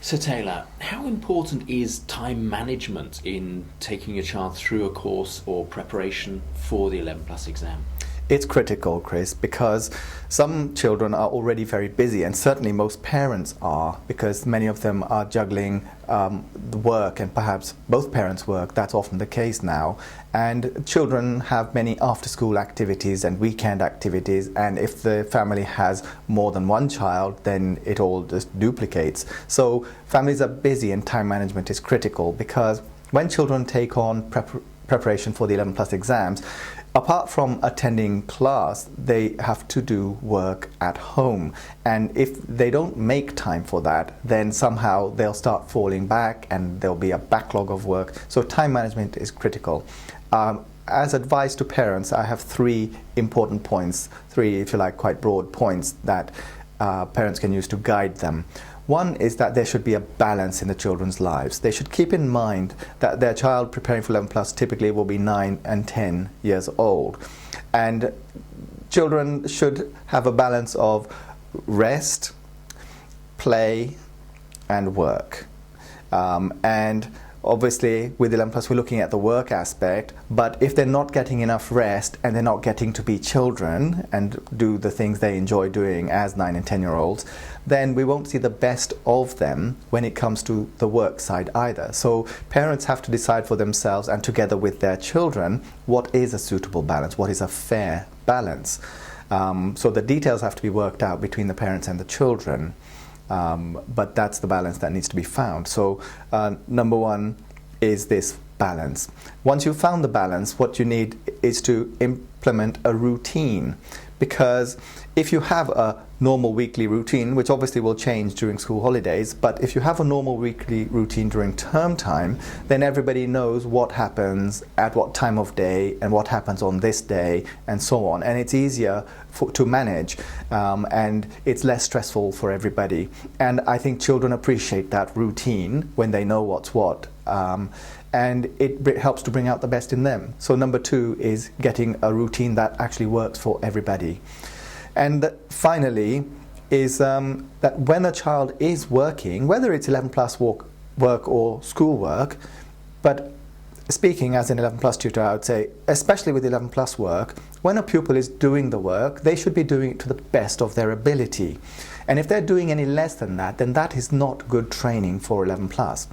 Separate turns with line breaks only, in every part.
So Taylor, how important is time management in taking your child through a course or preparation for the 11 plus exam?
It's critical, Chris, because some children are already very busy, and certainly most parents are, because many of them are juggling the work, and perhaps both parents work. That's often the case now. And children have many after-school activities and weekend activities, and if the family has more than one child, then it all just duplicates. So families are busy, and time management is critical, because when children take on preparation for the 11 plus exams, apart from attending class, they have to do work at home. And if they don't make time for that, then somehow they'll start falling back and there'll be a backlog of work. So time management is critical. As advice to parents, I have three important points, three, if you like, quite broad points that parents can use to guide them. One is that there should be a balance in the children's lives. They should keep in mind that their child preparing for 11 plus typically will be 9 and 10 years old. And children should have a balance of rest, play, and work. And obviously, with 11 plus, we're looking at the work aspect, but if they're not getting enough rest and they're not getting to be children and do the things they enjoy doing as 9 and 10-year-olds, then we won't see the best of them when it comes to the work side either. So parents have to decide for themselves and together with their children what is a suitable balance, what is a fair balance. So the details have to be worked out between the parents and the children. But that's the balance that needs to be found. So number one is this balance. Once you've found the balance, what you need is to implement a routine, because if you have a normal weekly routine, which obviously will change during school holidays, but if you have a normal weekly routine during term time, then everybody knows what happens at what time of day and what happens on this day and so on, and it's easier to manage, and it's less stressful for everybody. And I think children appreciate that routine when they know what's what, and it helps to bring out the best in them. So number two is getting a routine that actually works for everybody. And finally is that when a child is working, whether it's 11 plus work or schoolwork, but speaking as an 11 plus tutor, I would say, especially with 11 plus work, when a pupil is doing the work, they should be doing it to the best of their ability. And if they're doing any less than that, then that is not good training for 11 plus.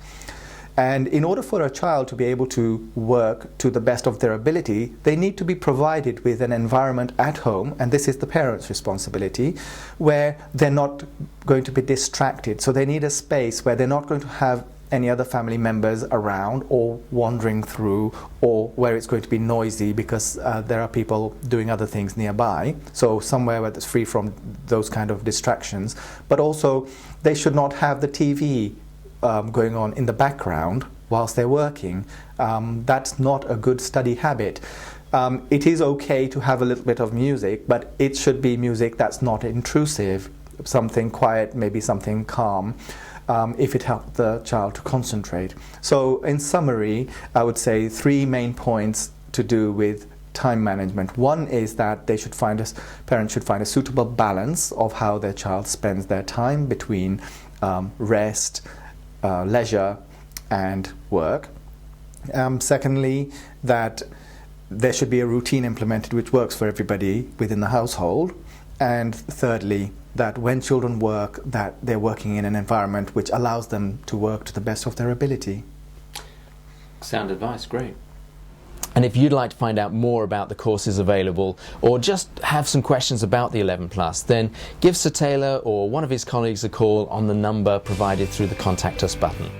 And in order for a child to be able to work to the best of their ability, they need to be provided with an environment at home, and this is the parents' responsibility, where they're not going to be distracted. So they need a space where they're not going to have any other family members around or wandering through, or where it's going to be noisy because there are people doing other things nearby. So somewhere where it's free from those kind of distractions. But also, they should not have the TV going on in the background whilst they're working. That's not a good study habit. It is okay to have a little bit of music, but it should be music that's not intrusive, something quiet, maybe something calm, if it helps the child to concentrate. So in summary, I would say three main points to do with time management. One is that parents should find a suitable balance of how their child spends their time between rest, leisure and work. Secondly, that there should be a routine implemented which works for everybody within the household. And thirdly, that when children work, that they're working in an environment which allows them to work to the best of their ability.
Sound advice, great. And if you'd like to find out more about the courses available, or just have some questions about the 11 plus, then give Sir Taylor or one of his colleagues a call on the number provided through the Contact Us button.